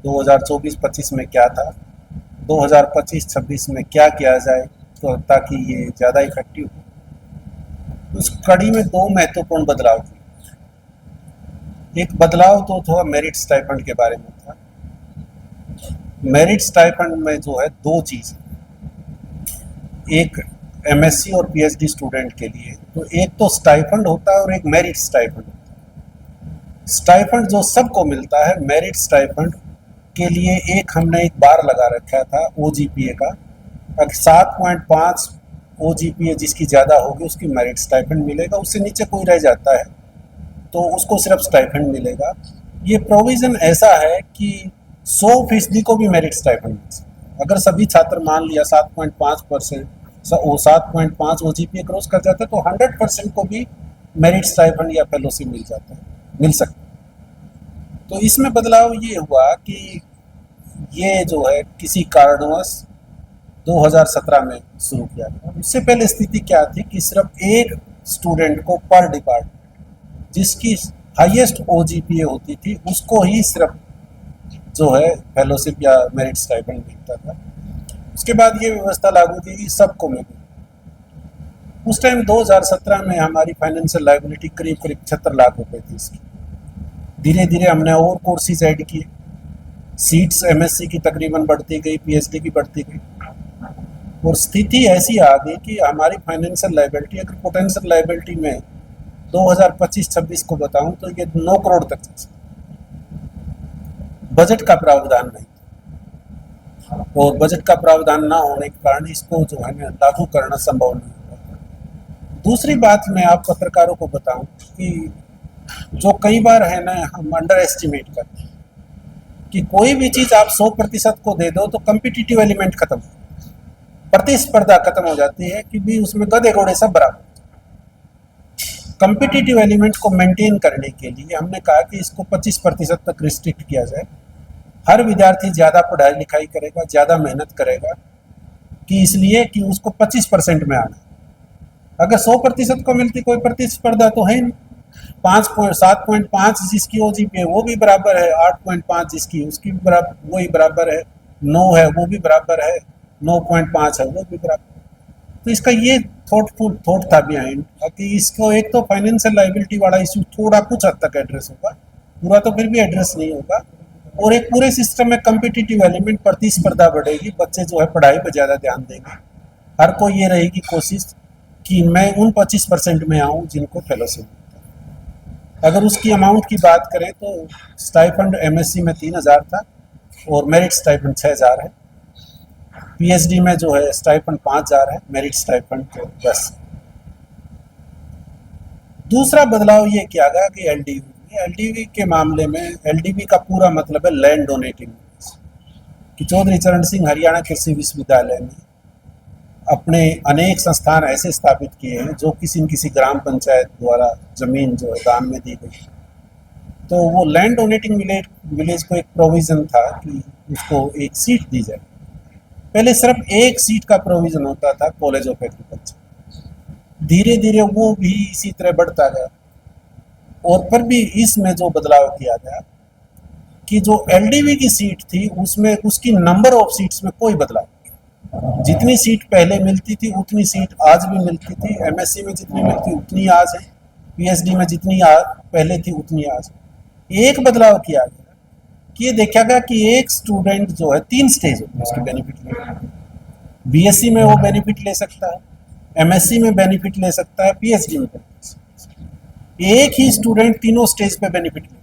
2024-25 में क्या था, 2025-26 में क्या किया जाए तो ताकि ये ज़्यादा इफेक्टिव हो। उस कड़ी में दो महत्वपूर्ण बदलाव किए। एक बदलाव तो थोड़ा मेरिट स्टाइपेंड के बारे में था। मेरिट स्टाइपेंड में जो है दो चीज़, एक एमएससी और पीएचडी स्टूडेंट के लिए तो एक तो स्टाइपेंड होता है और एक मेरिट स्टाइपेंड होता है। स्टाइपेंड जो सबको मिलता है, मेरिट स्टाइपेंड के लिए एक हमने एक बार लगा रखा था ओजीपीए का, 7.5 ओजीपीए जिसकी ज़्यादा होगी उसकी मेरिट स्टाइपेंड मिलेगा, उससे नीचे कोई रह जाता है तो उसको सिर्फ स्टाइपेंड मिलेगा। ये प्रोविज़न ऐसा है कि 100% को भी मेरिट स्टाइपेंड मिल सकता है। अगर सभी छात्र मान लिया 7.5% 7.5 ओजीपीए क्रॉस कर जाता है तो 100% को भी मेरिट स्टाइपेंड या फेलोशिप मिल जाता है, मिल सकता है। तो इसमें बदलाव ये हुआ कि ये जो है किसी कारणवश 2017 में शुरू किया गया। उससे पहले स्थिति क्या थी कि सिर्फ एक स्टूडेंट को पर डिपार्टमेंट जिसकी हाईएस्ट ओजीपीए होती थी उसको ही सिर्फ जो है फेलोशिप या मेरिट स्टाइपेंड मिलता था। उसके बाद ये व्यवस्था लागू की कि सबको मिली। उस टाइम 2017 में हमारी फाइनेंशियल लायबिलिटी करीब करीब 76 लाख रुपए थी इसकी। धीरे धीरे हमने और कोर्सेज ऐड किए, सीट्स एमएससी की तकरीबन बढ़ती गई, पीएचडी की बढ़ती गई, और स्थिति ऐसी आ गई कि हमारी फाइनेंशियल लायबिलिटी, अगर पोटेंशियल लायबिलिटी में 2025-26 को बताऊं तो ये 9 करोड़ तक जा सकती। बजट का प्रावधान नहीं, और बजट का प्रावधान ना होने के कारण इसको जो है ना लागू करना संभव नहीं होता। दूसरी बात मैं आप पत्रकारों को बताऊं कि जो कई बार है ना हम अंडर एस्टिमेट करते हैं कि कोई भी चीज़ आप 100% को दे दो तो कम्पिटिटिव एलिमेंट खत्म हो, प्रतिस्पर्धा खत्म हो जाती है कि भी उसमें गधे घोड़े सब बराबर। कम्पिटिटिव एलिमेंट को मेंटेन करने के लिए हमने कहा कि इसको 25% तक रिस्ट्रिक्ट किया जाए। हर विद्यार्थी ज़्यादा पढ़ाई लिखाई करेगा, ज़्यादा मेहनत करेगा, कि इसलिए कि उसको 25% में आना। अगर 100% को मिलती कोई प्रतिस्पर्धा तो है नहीं। 7.5 जिसकी ओजीपी है वो भी बराबर है, 8.5 जिसकी उसकी भी बराबर, वही बराबर है, 9 है वो भी बराबर है, 9.5 है वो भी बराबर। तो इसका ये थॉट था बिहाइंड कि इसको एक तो फाइनेंशियल लायबिलिटी वाला इशू थोड़ा कुछ हद तक एड्रेस होगा, पूरा तो फिर भी एड्रेस नहीं होगा, और एक पूरे सिस्टम में कम्पिटिटिव एलिमेंट, प्रतिस्पर्धा बढ़ेगी, बच्चे जो है पढ़ाई पर ज़्यादा ध्यान देंगे। हर कोई ये रहेगी कोशिश कि मैं उन 25% में आऊँ जिनको फेलोशिप मिलता है। अगर उसकी अमाउंट की बात करें तो स्टाइपेंड एमएससी में 3000 था और मेरिट स्टाइपेंड 6000 है। पीएचडी में जो है स्टाइपेंड 5000 है, मेरिट स्टाइपेंड तो 10। दूसरा बदलाव ये किया गया कि एलडीवी के मामले में, एलडीवी का पूरा मतलब है लैंड डोनेटिंग, कि चौधरी चरण सिंह हरियाणा कृषि विश्वविद्यालय ने अपने अनेक संस्थान ऐसे स्थापित किए हैं जो किसी न किसी ग्राम पंचायत द्वारा जमीन जो है दान में दी गई। तो वो लैंड डोनेटिंग विलेज को एक प्रोविज़न था कि उसको एक सीट दी जाए। पहले सिर्फ एक सीट का प्रोविज़न होता था कॉलेज ऑफ एग्रीकल्चर, धीरे धीरे वो भी इसी तरह बढ़ता गया। और फिर भी इसमें जो बदलाव किया गया कि जो एलडीवी की सीट थी उसमें उसकी नंबर ऑफ सीट्स में कोई बदलाव नहीं। जितनी सीट पहले मिलती थी उतनी सीट आज भी मिलती थी, एमएससी में जितनी मिलती उतनी आज है, पीएचडी में जितनी आज पहले थी उतनी आज है। एक बदलाव किया गया कि ये देखा गया कि एक स्टूडेंट जो है 3 स्टेज होती है उसकी बेनिफिट लेने। बीएससी में वो बेनिफिट ले सकता है, एमएससी में बेनिफिट ले सकता है, पीएचडी में बेनिफिट ले सकता है। एक ही स्टूडेंट तीनों स्टेज पे बेनिफिट ले